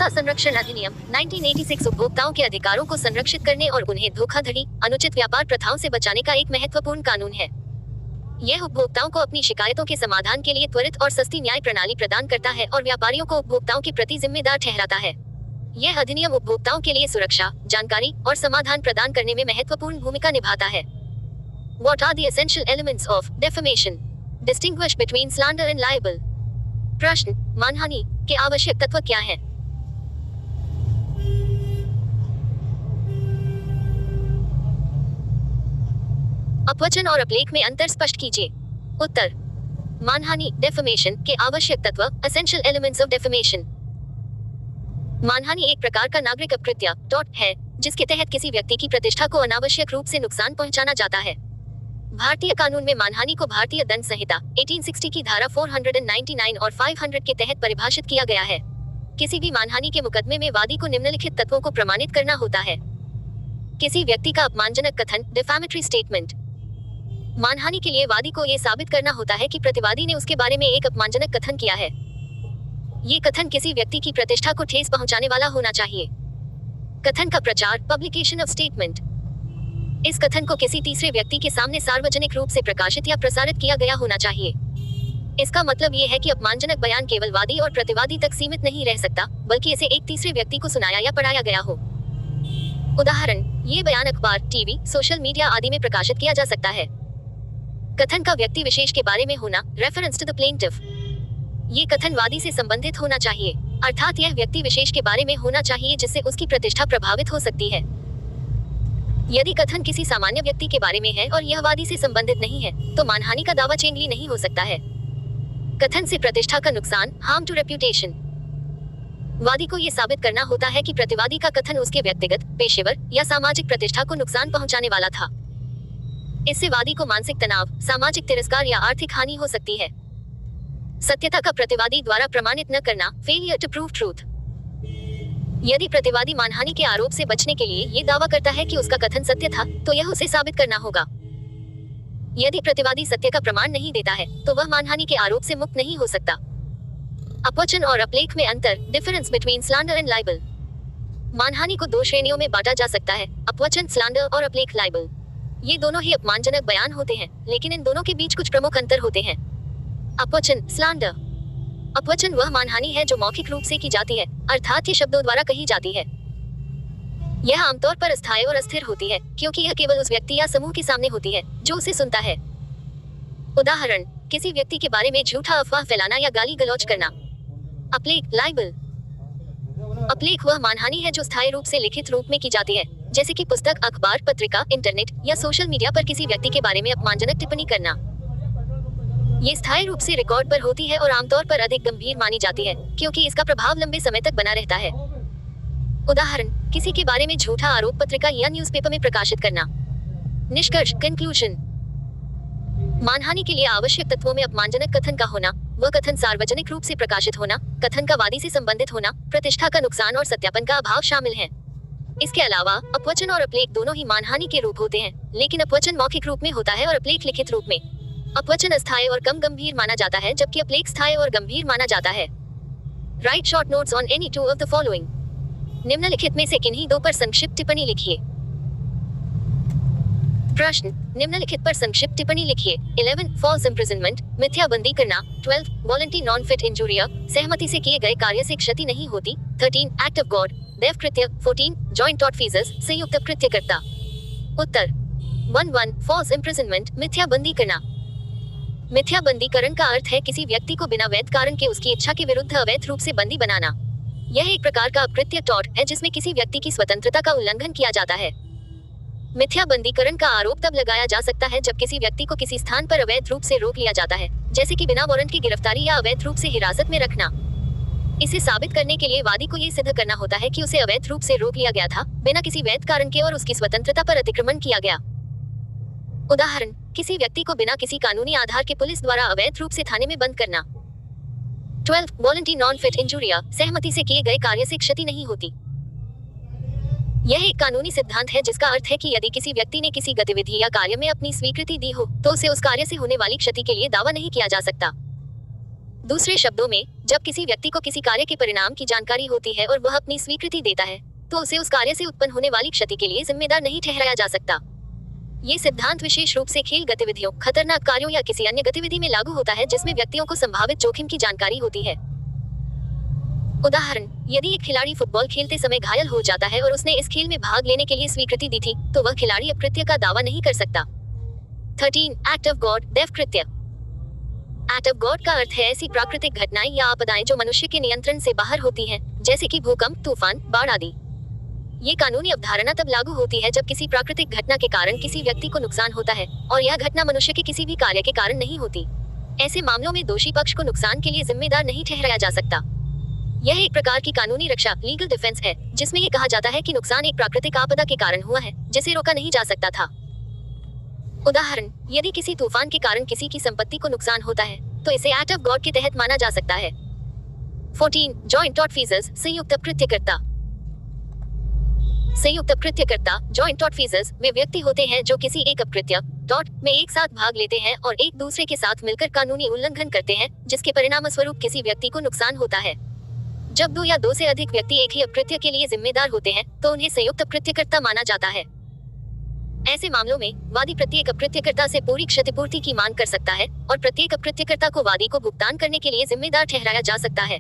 उपभोक्ता संरक्षण अधिनियम 1986 उपभोक्ताओं के अधिकारों को संरक्षित करने और उन्हें धोखाधड़ी, अनुचित व्यापार प्रथाओं से बचाने का एक महत्वपूर्ण कानून है। यह उपभोक्ताओं को अपनी शिकायतों के समाधान के लिए त्वरित और सस्ती न्याय प्रणाली प्रदान करता है और व्यापारियों को उपभोक्ताओं के प्रति जिम्मेदार ठहराता है। यह अधिनियम उपभोक्ताओं के लिए सुरक्षा, जानकारी और समाधान प्रदान करने में महत्वपूर्ण भूमिका निभाता है। What are the essential elements of defamation? Distinguish between slander and libel. प्रश्न, मानहानि के आवश्यक तत्व क्या हैं? अपवचन और अपलेख में अंतर स्पष्ट कीजिए। उत्तर, मानहानि डेफेमेशन के आवश्यक तत्व एसेंशियल एलिमेंट्स ऑफ डेफेमेशन। मानहानि एक प्रकार का नागरिक अपकृत्य है जिसके तहत किसी व्यक्ति की प्रतिष्ठा को अनावश्यक रूप से नुकसान पहुंचाना जाता है। भारतीय कानून में मानहानि को भारतीय दंड संहिता 1860 की धारा 499 और 500 के तहत परिभाषित किया गया है। किसी भी मानहानि के मुकदमे में वादी को निम्नलिखित तत्वों को प्रमाणित करना होता है। किसी व्यक्ति का अपमानजनक कथन डिफैमेटरी स्टेटमेंट। मानहानि के लिए वादी को यह साबित करना होता है कि प्रतिवादी ने उसके बारे में एक अपमानजनक कथन किया है। ये कथन किसी व्यक्ति की प्रतिष्ठा को ठेस पहुंचाने वाला होना चाहिए। कथन का प्रचार पब्लिकेशन ऑफ स्टेटमेंट। इस कथन को किसी तीसरे व्यक्ति के सामने सार्वजनिक रूप से प्रकाशित या प्रसारित किया गया होना चाहिए। इसका मतलब ये है कि अपमानजनक बयान केवल वादी और प्रतिवादी तक सीमित नहीं रह सकता, बल्कि इसे एक तीसरे व्यक्ति को सुनाया या पढ़ाया गया हो। उदाहरण, ये बयान अखबार, टीवी, सोशल मीडिया आदि में प्रकाशित किया जा सकता है। कथन का व्यक्ति विशेष के बारे में होना, रेफरेंस टू द प्लेंटिफ। ये कथन वादी से संबंधित होना चाहिए, अर्थात यह व्यक्ति विशेष के बारे में होना चाहिए जिससे उसकी प्रतिष्ठा प्रभावित हो सकती है। यदि कथन किसी सामान्य व्यक्ति के बारे में है और यह वादी से संबंधित नहीं है, तो मानहानि का दावा चेंगली नहीं हो सकता है। कथन से प्रतिष्ठा का नुकसान, हार्म टू रेप्यूटेशन। वादी को यह साबित करना होता है कि प्रतिवादी का कथन उसके व्यक्तिगत, पेशेवर या सामाजिक प्रतिष्ठा को नुकसान पहुंचाने वाला था। इससे वादी को मानसिक तनाव, सामाजिक तिरस्कार या आर्थिक हानि हो सकती है। सत्यता का प्रतिवादी द्वारा प्रमाणित न करना, फेलियर टू प्रूव ट्रूथ। यदि प्रतिवादी मानहानि के आरोप से बचने के लिए ये दावा करता है कि उसका कथन सत्य था, तो यह उसे साबित करना होगा। यदि प्रतिवादी सत्य का प्रमाण नहीं देता है, तो वह मानहानि के आरोप से मुक्त नहीं हो सकता। अपवचन और अपलेख में अंतर, difference between slander and liable. मानहानि को दो श्रेणियों में बांटा जा सकता है, अपवचन स्लैंडर और अपलेख लाइबल। ये दोनों ही अपमानजनक बयान होते हैं, लेकिन इन दोनों के बीच कुछ प्रमुख अंतर होते हैं। अपवचन स्लैंडर। अपवचन वह मानहानि है जो मौखिक रूप से की जाती है, अर्थात ये शब्दों द्वारा कही जाती है। यह आमतौर पर अस्थायी और अस्थिर होती है, क्योंकि यह केवल उस व्यक्ति या समूह के सामने होती है जो उसे सुनता है। उदाहरण, किसी व्यक्ति के बारे में झूठा अफवाह फैलाना या गाली गलौज करना। अपलेख लाइबल। अपलेख वह मानहानि है जो स्थायी रूप से लिखित रूप में की जाती है, जैसे कि पुस्तक, अखबार, पत्रिका, इंटरनेट या सोशल मीडिया पर किसी व्यक्ति के बारे में अपमानजनक टिप्पणी करना। ये स्थायी रूप से रिकॉर्ड पर होती है और आमतौर पर अधिक गंभीर मानी जाती है, क्योंकि इसका प्रभाव लंबे समय तक बना रहता है। उदाहरण, किसी के बारे में झूठा आरोप पत्रिका या न्यूज़पेपर में प्रकाशित करना। निष्कर्ष कंक्लूजन। मानहानि के लिए आवश्यक तत्वों में अपमानजनक कथन का होना, वह कथन सार्वजनिक रूप से प्रकाशित होना, कथन का वादी से संबंधित होना, प्रतिष्ठा का नुकसान और सत्यापन का अभाव शामिल है। इसके अलावा अपवचन और अपलेख दोनों ही मानहानि के रूप होते हैं, लेकिन अपवचन मौखिक रूप में होता है और अपलेख लिखित रूप में। अपवचन अस्थायी और कम गंभीर माना जाता है, जबकि अपलेख स्थायी और गंभीर माना जाता है। Right short notes on any two of the following. निम्नलिखित में से किन्हीं दो पर संक्षिप्त टिप्पणी लिखिए। प्रश्न, निम्नलिखित पर संक्षिप्त टिप्पणी लिखिए। 11 फॉल्स इम्प्रिजनमेंट, मिथ्याबंदी करना। 12 वॉलंटी नॉन फिट इंजुरिया, सहमति से किए गए कार्य से क्षति नहीं होती। 13 एक्ट ऑफ गॉड, देव कृत्य। 14 जॉइंट टॉर्टफीजर्स, संयुक्त कृत्यकर्ता। उत्तर 11 फॉल्स इम्प्रिजनमेंट, मिथ्याबंदी करना। मिथ्याबंदीकरण का अर्थ है किसी व्यक्ति को बिना वैध कारण के उसकी इच्छा के विरुद्ध अवैध रूप से बंदी बनाना। यह एक प्रकार का अपकृत्य टॉर्ट है जिसमें किसी व्यक्ति की स्वतंत्रता का उल्लंघन किया जाता है। मिथ्याबंदीकरण का आरोप तब लगाया जा सकता है जब किसी व्यक्ति को किसी स्थान पर अवैध रूप से रोक लिया जाता है, जैसे कि बिना वारंट की गिरफ्तारी या अवैध रूप से हिरासत में रखना। इसे साबित करने के लिए वादी को ये सिद्ध करना होता है कि उसे अवैध रूप से रोक लिया गया था, बिना किसी वैध कारण के, और उसकी स्वतंत्रता पर अतिक्रमण किया गया। उदाहरण, किसी व्यक्ति को बिना किसी कानूनी आधार के पुलिस द्वारा अवैध रूप से थाने में बंद करना। 12 वॉलंटी नॉन फिट इंजुरिया, सहमति से किए गए कार्य से क्षति नहीं होती। यह एक कानूनी सिद्धांत है जिसका अर्थ है कि यदि किसी व्यक्ति ने किसी गतिविधि या कार्य में अपनी स्वीकृति दी हो, तो उसे उस कार्य से होने वाली क्षति के लिए दावा नहीं किया जा सकता। दूसरे शब्दों में, जब किसी व्यक्ति को किसी कार्य के परिणाम की जानकारी होती है और वह अपनी स्वीकृति देता है, तो उसे उस कार्य से उत्पन्न होने वाली क्षति के लिए जिम्मेदार नहीं ठहराया जा सकता। ये सिद्धांत विशेष रूप से खेल गतिविधियों, खतरनाक कार्यों या किसी अन्य गतिविधि में लागू होता है जिसमें व्यक्तियों को संभावित जोखिम की जानकारी होती है। उदाहरण, यदि एक खिलाड़ी फुटबॉल खेलते समय घायल हो जाता है और उसने इस खेल में भाग लेने के लिए स्वीकृति दी थी, तो वह खिलाड़ी अकृत्य का दावा नहीं कर सकता। 13. एक्ट ऑफ गॉड, देव कृत्य। एक्ट ऑफ गॉड का अर्थ है ऐसी प्राकृतिक घटनाएं या आपदाएं जो मनुष्य के नियंत्रण से बाहर होती हैं, जैसे कि भूकंप, तूफान, बाढ़ आदि। ये कानूनी अवधारणा तब लागू होती है जब किसी प्राकृतिक घटना के कारण किसी व्यक्ति को नुकसान होता है और यह घटना मनुष्य के किसी भी कार्य के कारण नहीं होती। ऐसे मामलों में दोषी पक्ष को नुकसान के लिए जिम्मेदार नहीं ठहराया जा सकता। यह एक प्रकार की कानूनी रक्षा, लीगल डिफेंस है, जिसमें यह कहा जाता है कि नुकसान एक प्राकृतिक आपदा के कारण हुआ है जिसे रोका नहीं जा सकता था। उदाहरण, यदि किसी तूफान के कारण किसी की संपत्ति को नुकसान होता है, तो इसे एक्ट ऑफ गॉड के तहत माना जा सकता है। 14. जॉइंट टॉर्टफीजर्स, संयुक्त अपकृत्यकर्ता। संयुक्त अपकृत्यकर्ता, जॉइंट टॉर्टफीजर्स, वे व्यक्ति होते हैं जो किसी एक अपकृत्य टॉर्ट में एक साथ भाग लेते हैं और एक दूसरे के साथ मिलकर कानूनी उल्लंघन करते हैं, जिसके परिणामस्वरूप किसी व्यक्ति को नुकसान होता है। जब दो या दो से अधिक व्यक्ति एक ही अपकृत्य के लिए जिम्मेदार होते हैं, तो उन्हें संयुक्त अपकृत्यकर्ता माना जाता है। ऐसे मामलों में वादी प्रत्येक अपकृत्यकर्ता से पूरी क्षतिपूर्ति की मांग कर सकता है और प्रत्येक अपकृत्यकर्ता को वादी को भुगतान करने के लिए जिम्मेदार ठहराया जा सकता है।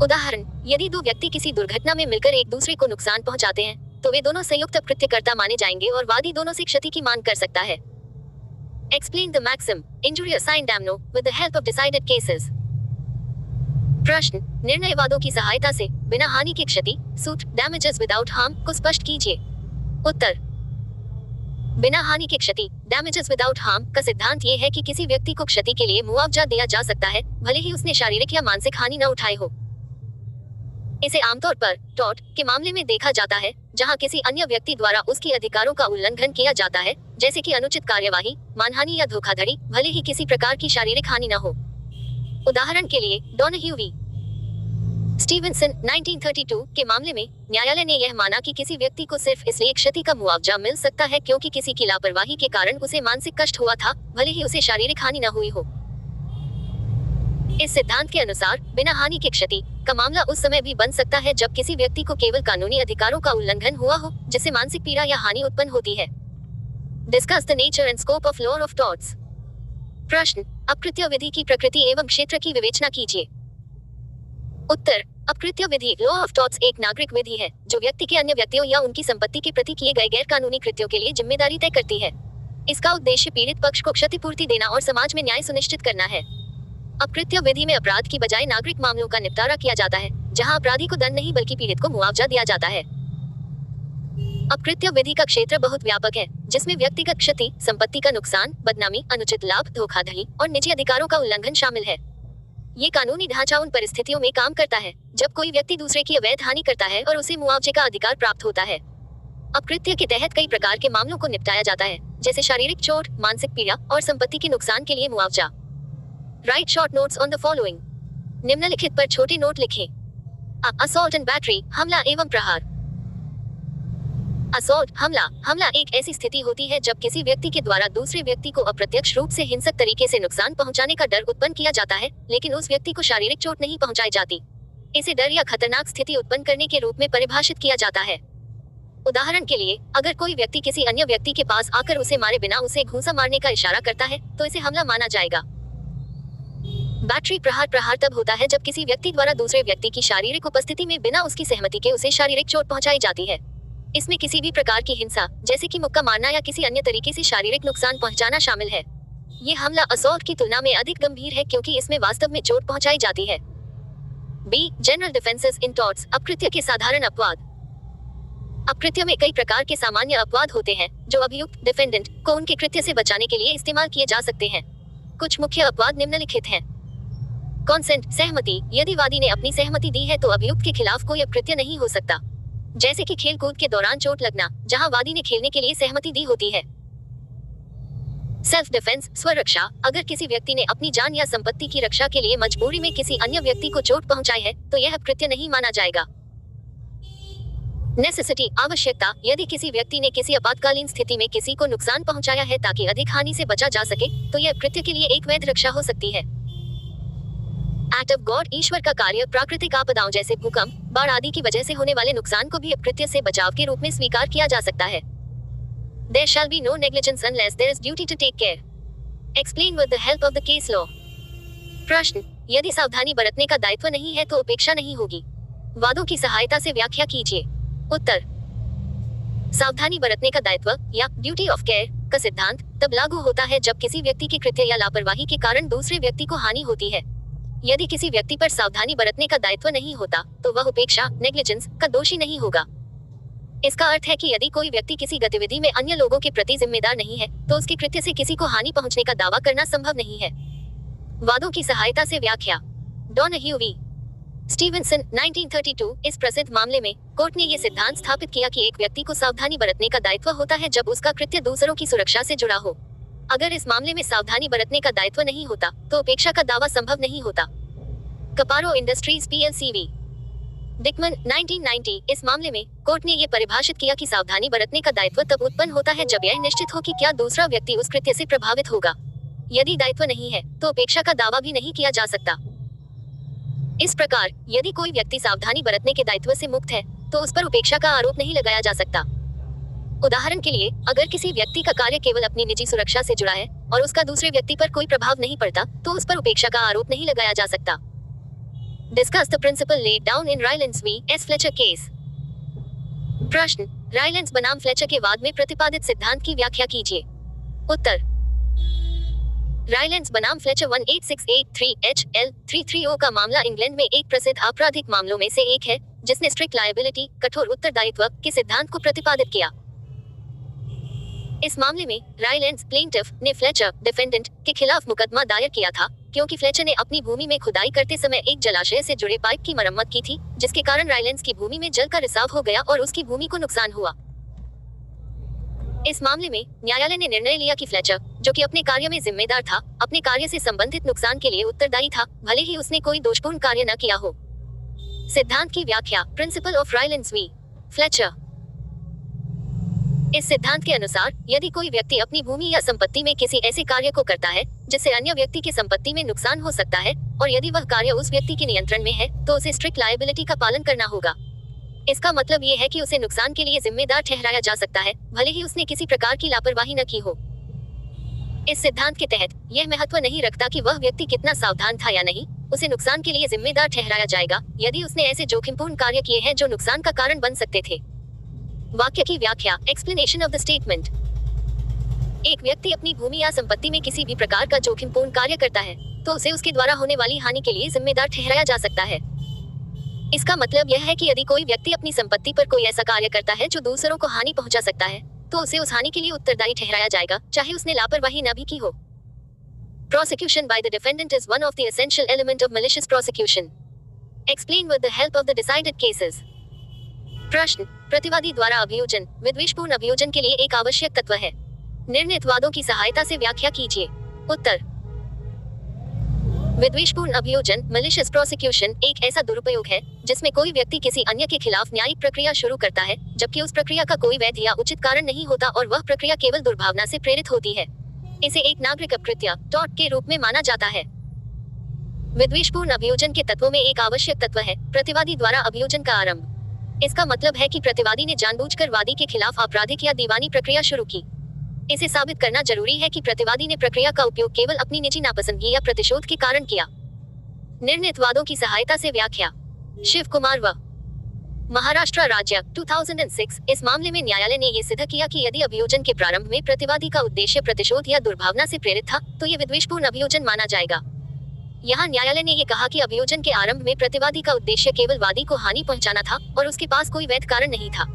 उदाहरण, यदि दो व्यक्ति किसी दुर्घटना में मिलकर एक दूसरे को नुकसान पहुंचाते हैं, तो वे दोनों संयुक्त अपकृत्यकर्ता माने जाएंगे और वादी दोनों से क्षति की मांग कर सकता है। Explain the maxim, injury assigned damno, with the help of decided cases. प्रश्न, निर्णयवादों की सहायता से बिना हानि की क्षति, सूट, damages without harm, को स्पष्ट कीजिए। उत्तर, बिना हानि की क्षति, damages without harm, का सिद्धांत ये है कि किसी व्यक्ति को क्षति के लिए मुआवजा दिया जा सकता है, भले ही उसने शारीरिक या मानसिक हानि न उठाई हो। इसे आमतौर पर टॉर्ट के मामले में देखा जाता है, जहां किसी अन्य व्यक्ति द्वारा उसके अधिकारों का उल्लंघन किया जाता है, जैसे कि अनुचित कार्यवाही, मानहानि या धोखाधड़ी, भले ही किसी प्रकार की शारीरिक हानि न हो। उदाहरण के लिए, डोनाह्यू वी. स्टीवेंसन 1932 के मामले में न्यायालय ने यह माना कि किसी व्यक्ति को सिर्फ इसलिए क्षति का मुआवजा मिल सकता है क्योंकि किसी की लापरवाही के कारण उसे मानसिक कष्ट हुआ था, भले ही उसे शारीरिक हानि न हुई हो। इस सिद्धांत के अनुसार बिना हानि की क्षति का मामला उस समय भी बन सकता है जब किसी व्यक्ति को केवल कानूनी अधिकारों का उल्लंघन हुआ हो, जिससे मानसिक पीड़ा या हानि उत्पन्न होती है। Discuss the nature and scope of law of torts. प्रश्न, अपकृत्य विधि की प्रकृति एवं क्षेत्र की विवेचना कीजिए। उत्तर, अपकृत्य विधि, लॉ ऑफ टॉर्ट्स, एक नागरिक विधि है जो व्यक्ति के अन्य व्यक्तियों या उनकी संपत्ति के प्रति किए गए गैर कानूनी कृत्यों के लिए जिम्मेदारी तय करती है। इसका उद्देश्य पीड़ित पक्ष को क्षतिपूर्ति देना और समाज में न्याय सुनिश्चित करना है। अपकृत्य विधि में अपराध की बजाय नागरिक मामलों का निपटारा किया जाता है, जहां अपराधी को दंड नहीं बल्कि पीड़ित को मुआवजा दिया जाता है। अपकृत्य विधि का क्षेत्र बहुत व्यापक है, जिसमें व्यक्तिगत क्षति, संपत्ति का नुकसान, बदनामी, अनुचित लाभ, धोखाधड़ी और निजी अधिकारों का उल्लंघन शामिल है। ये कानूनी ढांचा उन परिस्थितियों में काम करता है जब कोई व्यक्ति दूसरे की अवैध हानि करता है और उसे मुआवजे का अधिकार प्राप्त होता है। अपकृत्य के तहत कई प्रकार के मामलों को निपटाया जाता है, जैसे शारीरिक चोट, मानसिक पीड़ा और संपत्ति के नुकसान के लिए मुआवजा। Right short notes on the following. निम्नलिखित पर छोटे नोट लिखें। असॉल्ट एंड बैटरी, हमला एवं प्रहार। असॉल्ट, हमला एक ऐसी स्थिति होती है जब किसी व्यक्ति के द्वारा दूसरे व्यक्ति को अप्रत्यक्ष रूप से हिंसक तरीके से नुकसान पहुंचाने का डर उत्पन्न किया जाता है, लेकिन उस व्यक्ति को शारीरिक चोट नहीं पहुंचाई जाती। इसे डर या खतरनाक स्थिति उत्पन्न करने के रूप में परिभाषित किया जाता है। उदाहरण के लिए, अगर कोई व्यक्ति किसी अन्य व्यक्ति के पास आकर उसे मारे बिना उसे घूंसा मारने का इशारा करता है, तो इसे हमला माना जाएगा। बैटरी प्रहार तब होता है जब किसी व्यक्ति द्वारा दूसरे व्यक्ति की शारीरिक उपस्थिति में बिना उसकी सहमति के उसे शारीरिक चोट पहुंचाई जाती है। इसमें किसी भी प्रकार की हिंसा, जैसे कि मुक्का मारना या किसी अन्य तरीके से शारीरिक नुकसान पहुंचाना शामिल है। ये हमला असॉल्ट की तुलना में अधिक गंभीर है क्योंकि इसमें वास्तव में चोट पहुंचाई जाती है। बी. जनरल डिफेंसेस इन टॉर्ट्स, अपकृत्य के साधारण अपवाद। अपकृत्य में कई प्रकार के सामान्य अपवाद होते हैं जो अभियुक्त डिफेंडेंट को उनके कृत्य से बचाने के लिए इस्तेमाल किए जा सकते हैं। कुछ मुख्य अपवाद निम्नलिखित हैं। कॉन्सेंट, सहमति, यदि वादी ने अपनी सहमति दी है तो अभियुक्त के खिलाफ कोई अपकृत्य नहीं हो सकता, जैसे कि खेल कूद के दौरान चोट लगना, जहां वादी ने खेलने के लिए सहमति दी होती है। सेल्फ डिफेंस, स्वरक्षा, अगर किसी व्यक्ति ने अपनी जान या संपत्ति की रक्षा के लिए मजबूरी में किसी अन्य व्यक्ति को चोट पहुंचाई है, तो यह अपकृत्य नहीं माना जाएगा। नेसेसिटी, आवश्यकता, यदि किसी व्यक्ति ने किसी आपातकालीन स्थिति में किसी को नुकसान पहुंचाया है ताकि अधिक हानि से बचा जा सके, तो यह अपकृत्य के लिए एक वैध रक्षा हो सकती है। एक्ट ऑफ गॉड ईश्वर का कार्य प्राकृतिक आपदाओं जैसे भूकंप, बाढ़ आदि की वजह से होने वाले नुकसान को भी अपकृत्य से बचाव के रूप में स्वीकार किया जा सकता है। There shall be no negligence unless there is duty to take care. Explain with the help of the case law. प्रश्न, यदि सावधानी बरतने का दायित्व नहीं है तो उपेक्षा नहीं होगी। वादों की सहायता से व्याख्या कीजिए। उत्तर, सावधानी बरतने का दायित्व या ड्यूटी ऑफ केयर का सिद्धांत तब लागू होता है जब किसी व्यक्ति के कृत्य या लापरवाही के कारण दूसरे व्यक्ति को हानि होती है। यदि किसी व्यक्ति पर सावधानी बरतने का दायित्व नहीं होता तो वह उपेक्षा नेग्लिजेंस का दोषी नहीं होगा। इसका अर्थ है कि यदि कोई व्यक्ति किसी गतिविधि में अन्य लोगों के प्रति जिम्मेदार नहीं है तो उसके कृत्य से किसी को हानि पहुंचने का दावा करना संभव नहीं है। वादों की सहायता से व्याख्या। Donoghue v Stevenson 1932। इस प्रसिद्ध मामले में कोर्ट ने यह सिद्धांत स्थापित किया कि एक व्यक्ति को सावधानी बरतने का दायित्व होता है जब उसका कृत्य दूसरों की सुरक्षा से जुड़ा हो। अगर इस मामले में सावधानी बरतने का दायित्व नहीं होता तो उपेक्षा का दावा संभव नहीं होता। कपारो इंडस्ट्रीज PLC डिकमन 1990। इस मामले में कोर्ट ने यह परिभाषित किया कि सावधानी बरतने का दायित्व तब उत्पन्न होता है जब यह निश्चित हो कि क्या दूसरा व्यक्ति उस कृत्य से प्रभावित होगा। यदि दायित्व नहीं है तो उपेक्षा का दावा भी नहीं किया जा सकता। इस प्रकार यदि कोई व्यक्ति सावधानी बरतने के दायित्व से मुक्त है तो उस पर उपेक्षा का आरोप नहीं लगाया जा सकता। उदाहरण के लिए, अगर किसी व्यक्ति का कार्य केवल अपनी निजी सुरक्षा से जुड़ा है और उसका दूसरे व्यक्ति पर कोई प्रभाव नहीं पड़ता तो उस पर उपेक्षा का आरोप नहीं लगाया जा सकता। Discuss the principle laid down in Rylance v. S. Fletcher case. प्रश्न, रायलेंस बनाम फ्लेचर के वाद में प्रतिपादित सिद्धांत की व्याख्या कीजिए। उत्तर, रायलेंस बनाम फ्लेचर 18683 HL 330 का मामला इंग्लैंड में एक प्रसिद्ध आपराधिक मामलों में से एक है जिसने स्ट्रिक्ट लायबिलिटी कठोर उत्तरदायित्व के सिद्धांत को प्रतिपादित किया। इस मामले में रायलेंस प्लेंटिफ ने फ्लेचर डिफेंडेंट के खिलाफ मुकदमा दायर किया था क्योंकि फ्लेचर ने अपनी भूमि में खुदाई करते समय एक जलाशय से जुड़े पाइप की मरम्मत की थी जिसके कारण रायलेंस की भूमि में जल का रिसाव हो गया और उसकी भूमि को नुकसान हुआ। इस मामले में न्यायालय ने निर्णय लिया कि फ्लेचर, जो कि अपने कार्य में जिम्मेदार था, अपने कार्य से संबंधित नुकसान के लिए उत्तरदायी था, भले ही उसने कोई दोषपूर्ण कार्य न किया हो। सिद्धांत की व्याख्या। Principle of Rylands v. Fletcher. इस सिद्धांत के अनुसार यदि कोई व्यक्ति अपनी भूमि या संपत्ति में किसी ऐसे कार्य को करता है जिससे अन्य व्यक्ति की संपत्ति में नुकसान हो सकता है और यदि वह कार्य उस व्यक्ति के नियंत्रण में है तो उसे स्ट्रिक्ट लायबिलिटी का पालन करना होगा। इसका मतलब ये है कि उसे नुकसान के लिए जिम्मेदार ठहराया जा सकता है भले ही उसने किसी प्रकार की लापरवाही न की हो। इस सिद्धांत के तहत यह महत्व नहीं रखता कि वह व्यक्ति कितना सावधान था या नहीं, उसे नुकसान के लिए जिम्मेदार ठहराया जाएगा यदि उसने ऐसे जोखिमपूर्ण कार्य किए हैं जो नुकसान का कारण बन सकते थे। वाक्य की व्याख्या। Explanation of the statement. एक व्यक्ति अपनी भूमि या संपत्ति में किसी भी प्रकार का जोखिमपूर्ण कार्य करता है तो उसे उसके द्वारा होने वाली हानि के लिए जिम्मेदार ठहराया जा सकता है। इसका मतलब यह है कि यदि कोई व्यक्ति अपनी संपत्ति पर कोई ऐसा कार्य करता है जो दूसरों को हानि पहुंचा सकता है तो उसे उस हानि के लिए उत्तरदायी ठहराया जाएगा, चाहे उसने लापरवाही न भी की हो। Prosecution by the defendant is one of the essential element of malicious prosecution. Explain with the help of the decided cases. प्रश्न, प्रतिवादी द्वारा अभियोजन विद्वेषपूर्ण अभियोजन के लिए एक आवश्यक तत्व है। निर्णीत वादों की सहायता से व्याख्या कीजिए। उत्तर, विद्वेषपूर्ण अभियोजन malicious prosecution एक ऐसा दुरुपयोग है जिसमें कोई व्यक्ति किसी अन्य के खिलाफ न्यायिक प्रक्रिया शुरू करता है जबकि उस प्रक्रिया का कोई वैध या उचित कारण नहीं होता और वह प्रक्रिया केवल दुर्भावना से प्रेरित होती है। इसे एक नागरिक अपकृत्य टॉर्ट के रूप में माना जाता है। विद्वेषपूर्ण अभियोजन के तत्वों में एक आवश्यक तत्व है प्रतिवादी द्वारा अभियोजन का आरंभ। इसका मतलब है कि प्रतिवादी ने जानबूझकर वादी के खिलाफ आपराधिक या दीवानी प्रक्रिया शुरू की। इसे साबित करना जरूरी है कि प्रतिवादी ने प्रक्रिया का उपयोग केवल अपनी निजी नापसंदगी या प्रतिशोध के कारण किया। निर्णीत वादों की सहायता से व्याख्या। शिव कुमार व महाराष्ट्र राज्य 2006। इस मामले में न्यायालय ने यह सिद्ध किया कि यदि अभियोजन के प्रारंभ में प्रतिवादी का उद्देश्य प्रतिशोध या दुर्भावना से प्रेरित था तो यह विद्वेषपूर्ण अभियोजन माना जाएगा। यहाँ न्यायालय ने यह कहा कि अभियोजन के आरंभ में प्रतिवादी का उद्देश्य केवल वादी को हानि पहुंचाना था और उसके पास कोई वैध कारण नहीं था।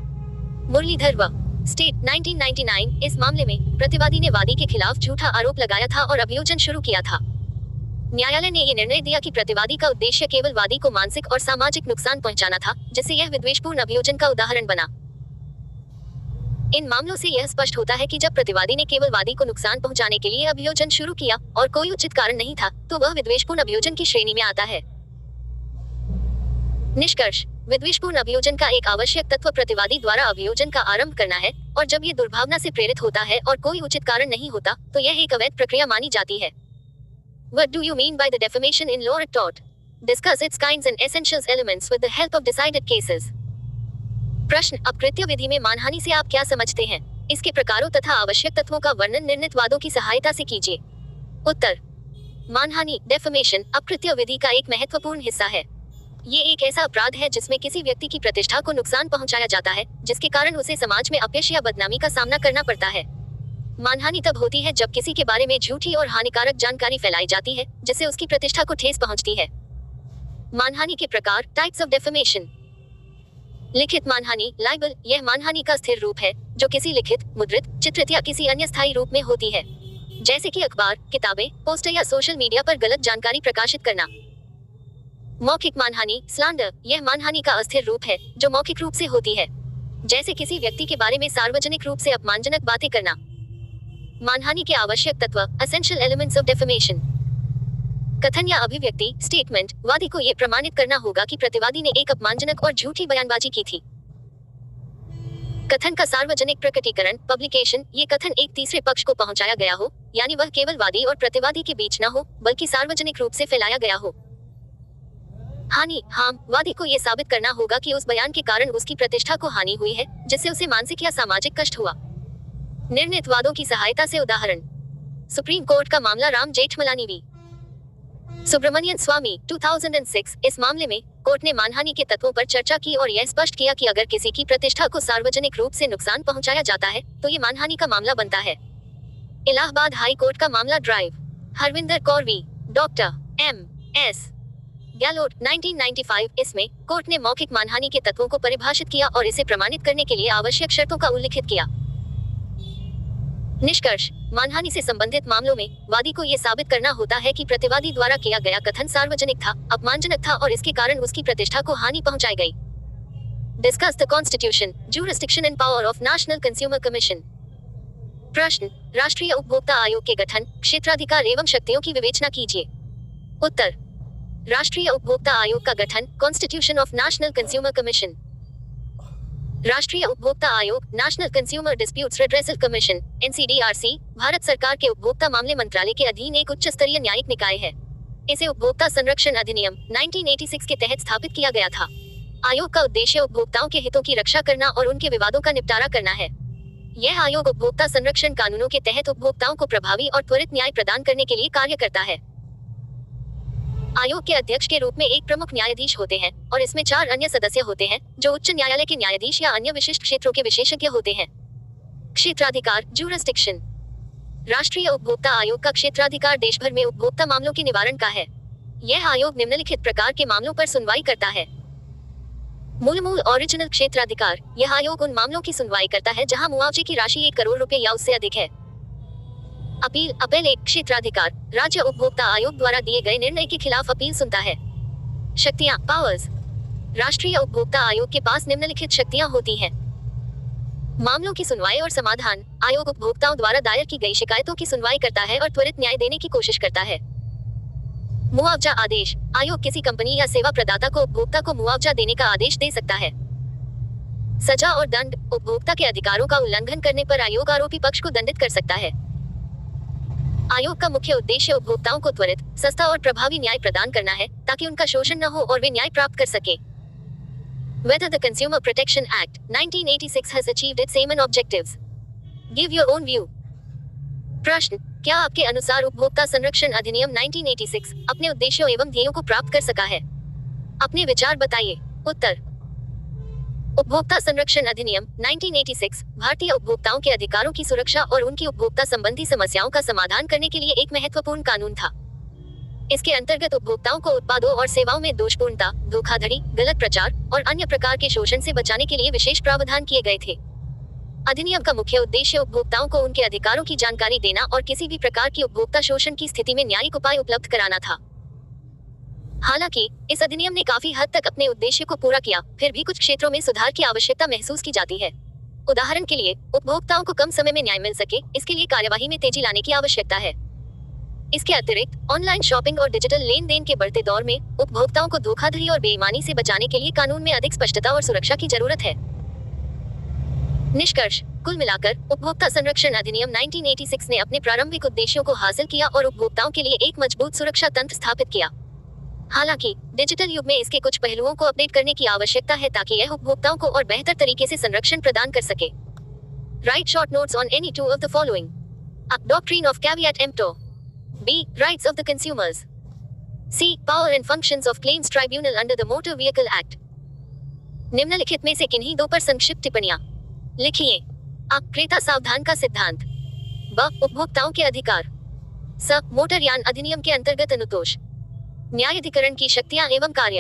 मुरलीधर व स्टेट 1999। इस मामले में प्रतिवादी ने वादी के खिलाफ झूठा आरोप लगाया था और अभियोजन शुरू किया था। न्यायालय ने यह निर्णय दिया कि प्रतिवादी का उद्देश्य केवल वादी को मानसिक और सामाजिक नुकसान पहुंचाना था, जिससे यह विद्वेषपूर्ण अभियोजन का उदाहरण बना। इन मामलों से यह स्पष्ट होता है कि जब प्रतिवादी ने केवल वादी को नुकसान पहुंचाने के लिए अभियोजन शुरू किया और कोई उचित कारण नहीं था, तो वह विद्वेषपूर्ण अभियोजन की श्रेणी में आता है। निष्कर्ष। विद्वेषपूर्ण अभियोजन का एक आवश्यक तत्व प्रतिवादी द्वारा अभियोजन का आरंभ करना है, और जब ये दुर्भावना से प्रेरित होता है और कोई उचित कारण नहीं होता, तो यह एक अवैध प्रक्रिया मानी जाती है। What do you mean by the defamation in law at tort? Discuss its kinds and essentials elements with the help of decided cases. प्रश्न, अपकृत्य विधि में मानहानि से आप क्या समझते हैं? इसके प्रकारों तथा आवश्यक तत्वों का वर्णन निर्णीत वादों की सहायता से कीजिए। उत्तर, मानहानि डेफेमेशन अपकृत्य विधि का एक महत्वपूर्ण हिस्सा है। ये एक ऐसा अपराध है जिसमें किसी व्यक्ति की प्रतिष्ठा को नुकसान पहुंचाया जाता है, जिसके कारण उसे समाज में अपयश या बदनामी का सामना करना पड़ता है। मानहानि तब होती है जब किसी के बारे में झूठी और हानिकारक जानकारी फैलाई जाती है, जिससे उसकी प्रतिष्ठा को ठेस पहुंचती है। मानहानि के प्रकार, टाइप्स ऑफ डेफेमेशन। लिखित मानहानि लाइबल, यह मानहानि का स्थिर रूप है जो किसी लिखित, मुद्रित, चित्रित या किसी अन्य स्थायी रूप में होती है, जैसे कि अखबार, किताबें, पोस्टर या सोशल मीडिया पर गलत जानकारी प्रकाशित करना। मौखिक मानहानि स्लैंडर, यह मानहानि का अस्थिर रूप है जो मौखिक रूप से होती है, जैसे किसी व्यक्ति के बारे में सार्वजनिक रूप से अपमानजनक बातें करना। मानहानि के आवश्यक तत्व, एसेंशियल एलिमेंट्स ऑफ डेफेमेशन। कथन या अभिव्यक्ति स्टेटमेंट, वादी को यह प्रमाणित करना होगा कि प्रतिवादी ने एक अपमानजनक और झूठी बयानबाजी की थी। कथन का सार्वजनिक प्रकटीकरण पब्लिकेशन, ये कथन एक तीसरे पक्ष को पहुंचाया गया हो, यानी वह केवल वादी और प्रतिवादी के बीच न हो, बल्कि सार्वजनिक रूप से फैलाया गया हो। हानि हार्म, वादी को यह साबित करना होगा कि उस बयान के कारण उसकी प्रतिष्ठा को हानि हुई है, जिससे उसे मानसिक या सामाजिक कष्ट हुआ। निर्णीत वादों की सहायता से उदाहरण, सुप्रीम कोर्ट का मामला राम जेठमलानी वी सुब्रमण्यन स्वामी 2006। इस मामले में कोर्ट ने मानहानि के तत्वों पर चर्चा की और यह स्पष्ट किया कि अगर किसी की प्रतिष्ठा को सार्वजनिक रूप से नुकसान पहुंचाया जाता है तो ये मानहानि का मामला बनता है। इलाहाबाद हाई कोर्ट का मामला ड्राइव Harvinder Kaur v doctor M.S. गैलोट 1995। इसमें कोर्ट ने मौखिक मानहानि के तत्वों को परिभाषित किया और इसे प्रमाणित करने के लिए आवश्यक शर्तों का उल्लेखित किया। निष्कर्ष, मानहानि से संबंधित मामलों में वादी को यह साबित करना होता है कि प्रतिवादी द्वारा किया गया कथन सार्वजनिक था, अपमानजनक था और इसके कारण उसकी प्रतिष्ठा को हानि पहुंचाई गई। Discuss the constitution, jurisdiction and power of national consumer commission. प्रश्न, राष्ट्रीय उपभोक्ता आयोग के गठन, क्षेत्राधिकार एवं शक्तियों की विवेचना कीजिए। उत्तर, राष्ट्रीय उपभोक्ता आयोग का गठन, constitution of national consumer commission. राष्ट्रीय उपभोक्ता आयोग, national consumer disputes redressal commission NCDRC, Bharat सरकार के उपभोक्ता मामले मंत्रालय के अधीन एक उच्च स्तरीय न्यायिक निकाय है। इसे उपभोक्ता संरक्षण अधिनियम 1986 के तहत स्थापित किया गया था। आयोग का उद्देश्य उपभोक्ताओं के हितों की रक्षा करना और उनके विवादों का निपटारा करना है। यह आयोग उपभोक्ता संरक्षण कानूनों के तहत उपभोक्ताओं को प्रभावी और त्वरित न्याय प्रदान करने के लिए कार्य करता है। आयोग के अध्यक्ष के रूप में एक प्रमुख न्यायाधीश होते हैं और इसमें 4 अन्य सदस्य होते हैं जो उच्च न्यायालय के न्यायाधीश या अन्य विशिष्ट क्षेत्रों के विशेषज्ञ होते हैं। क्षेत्राधिकार ज्यूरिसडिक्शन। राष्ट्रीय उपभोक्ता आयोग का क्षेत्राधिकार देश भर में उपभोक्ता मामलों के निवारण का है। यह आयोग निम्नलिखित प्रकार के मामलों पर सुनवाई करता है। मूल ओरिजिनल क्षेत्राधिकार, यह आयोग उन मामलों की सुनवाई करता है जहां मुआवजे की राशि 1 करोड़ रुपए या उससे अधिक है। अपील अपेलेट क्षेत्राधिकार, राज्य उपभोक्ता आयोग द्वारा दिए गए निर्णय के खिलाफ अपील सुनता है। शक्तियां पावर्स, राष्ट्रीय उपभोक्ता आयोग के पास निम्नलिखित शक्तियां होती हैं। मामलों की सुनवाई और समाधान, आयोग उपभोक्ताओं द्वारा दायर की गई शिकायतों की सुनवाई करता है और त्वरित न्याय देने की कोशिश करता है। मुआवजा आदेश, आयोग किसी कंपनी या सेवा प्रदाता को उपभोक्ता को मुआवजा देने का आदेश दे सकता है। सजा और दंड, उपभोक्ता के अधिकारों का उल्लंघन करने पर आयोग आरोपी पक्ष को दंडित कर सकता है। आयोग का मुख्य उद्देश्य उपभोक्ताओं को त्वरित, सस्ता और प्रभावी न्याय प्रदान करना है ताकि उनका शोषण न हो और वे न्याय प्राप्त कर सके। Whether the Consumer Protection Act 1986 has achieved its aim and objectives? Give your own view. प्रश्न, क्या आपके अनुसार उपभोक्ता संरक्षण अधिनियम 1986 अपने उद्देश्यों एवं ध्येयों को प्राप्त कर सका है? अपने विचार बताइए। उत्तर, उपभोक्ता संरक्षण अधिनियम 1986 भारतीय उपभोक्ताओं के अधिकारों की सुरक्षा और उनकी उपभोक्ता संबंधी समस्याओं का समाधान करने के लिए एक महत्वपूर्ण कानून था। इसके अंतर्गत उपभोक्ताओं को उत्पादों और सेवाओं में दोषपूर्णता, धोखाधड़ी, गलत प्रचार और अन्य प्रकार के शोषण से बचाने के लिए विशेष प्रावधान किए गए थे। अधिनियम का मुख्य उद्देश्य उपभोक्ताओं को उनके अधिकारों की जानकारी देना और किसी भी प्रकार की उपभोक्ता शोषण की स्थिति में न्यायिक उपाय उपलब्ध कराना था। हालांकि इस अधिनियम ने काफी हद तक अपने उद्देश्य को पूरा किया, फिर भी कुछ क्षेत्रों में सुधार की आवश्यकता महसूस की जाती है। उदाहरण के लिए, उपभोक्ताओं को कम समय में न्याय मिल सके, इसके लिए कार्यवाही में तेजी लाने की आवश्यकता है। इसके अतिरिक्त ऑनलाइन शॉपिंग और डिजिटल लेन देन के बढ़ते दौर में उपभोक्ताओं को धोखाधड़ी और बेईमानी से बचाने के लिए कानून में अधिक स्पष्टता और सुरक्षा की जरूरत है। निष्कर्ष, कुल मिलाकर उपभोक्ता संरक्षण अधिनियम 1986 ने अपने प्रारंभिक उद्देश्यों को हासिल किया और उपभोक्ताओं के लिए एक मजबूत सुरक्षा तंत्र स्थापित किया। हालांकि डिजिटल युग में इसके कुछ पहलुओं को अपडेट करने की आवश्यकता है ताकि यह उपभोक्ताओं को और बेहतर तरीके से संरक्षण प्रदान कर सके। Write short notes on any two of the following. A. Doctrine of caveat emptor. B. Rights of the consumers. C. Power and functions of claims tribunal under the Motor Vehicle Act. निम्नलिखित में से किन्हीं दो पर संक्षिप्त टिप्पणियां लिखिए। अ. क्रेता सावधान का सिद्धांत। ब. उपभोक्ताओं के अधिकार। स. मोटर यान अधिनियम के अंतर्गत अनुतोष न्यायाधिकरण की शक्तियां एवं कार्य।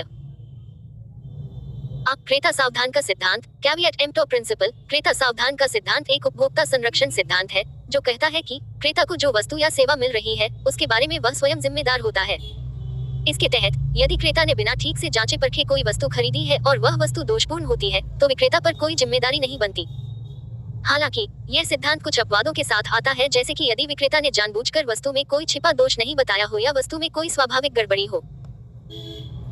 अ. क्रेता सावधान का सिद्धांत, कैविएट एम्प्टर प्रिंसिपल। क्रेता सावधान का सिद्धांत एक उपभोक्ता संरक्षण सिद्धांत है जो कहता है कि क्रेता को जो वस्तु या सेवा मिल रही है उसके बारे में वह स्वयं जिम्मेदार होता है। इसके तहत यदि क्रेता ने बिना ठीक से जांचे परखे कोई वस्तु खरीदी है और वह वस्तु दोषपूर्ण होती है तो विक्रेता पर कोई जिम्मेदारी नहीं बनती। हालांकि यह सिद्धांत कुछ अपवादों के साथ आता है, जैसे कि यदि विक्रेता ने जानबूझकर वस्तु में कोई छिपा दोष नहीं बताया हो या वस्तु में कोई स्वाभाविक गड़बड़ी हो।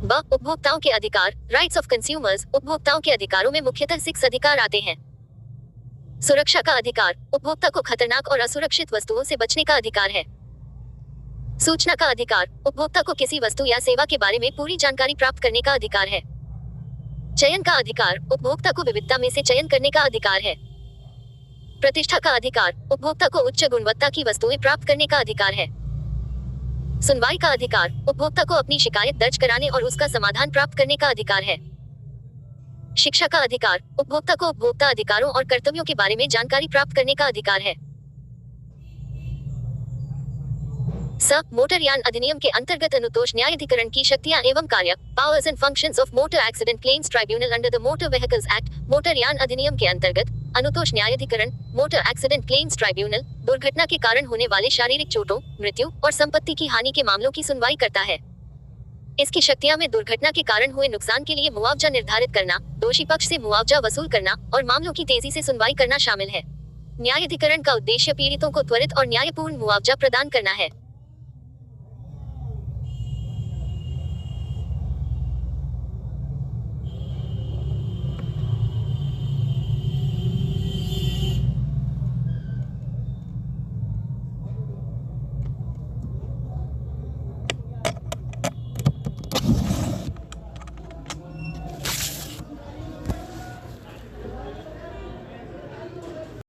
ब. उपभोक्ताओं के अधिकार, राइट्स ऑफ कंज्यूमर्स। उपभोक्ताओं के अधिकारों में मुख्यतः 6 अधिकार आते हैं। सुरक्षा का अधिकार, उपभोक्ता को खतरनाक और असुरक्षित वस्तुओं से बचने का अधिकार है। सूचना का अधिकार, उपभोक्ता को किसी वस्तु या सेवा के बारे में पूरी जानकारी प्राप्त करने का अधिकार है। चयन का अधिकार, उपभोक्ता को विविधता में से चयन करने का अधिकार है। प्रतिष्ठा का अधिकार, उपभोक्ता को उच्च गुणवत्ता की वस्तुएं प्राप्त करने का अधिकार है। सुनवाई का अधिकार, उपभोक्ता को अपनी शिकायत दर्ज कराने और उसका समाधान प्राप्त करने का अधिकार है। शिक्षा का अधिकार, उपभोक्ता को उपभोक्ता अधिकारों और कर्तव्यों के बारे में जानकारी प्राप्त करने का अधिकार है। स. मोटर यान अधिनियम के अंतर्गत अनुतोष न्यायाधिकरण की शक्तियां एवं कार्य। Powers and functions of motor accident claims tribunal under the motor vehicles act. Motor यान अधिनियम के अंतर्गत अनुतोष न्यायाधिकरण मोटर एक्सीडेंट क्लेम्स ट्राइब्यूनल दुर्घटना के कारण होने वाले शारीरिक चोटों, मृत्यु और संपत्ति की हानि के मामलों की सुनवाई करता है। इसकी शक्तियां में दुर्घटना के कारण हुए नुकसान के लिए मुआवजा निर्धारित करना, दोषी पक्ष से मुआवजा वसूल करना और मामलों की तेजी से सुनवाई करना शामिल है। न्यायाधिकरण का उद्देश्य पीड़ितों को त्वरित और न्यायपूर्ण मुआवजा प्रदान करना है।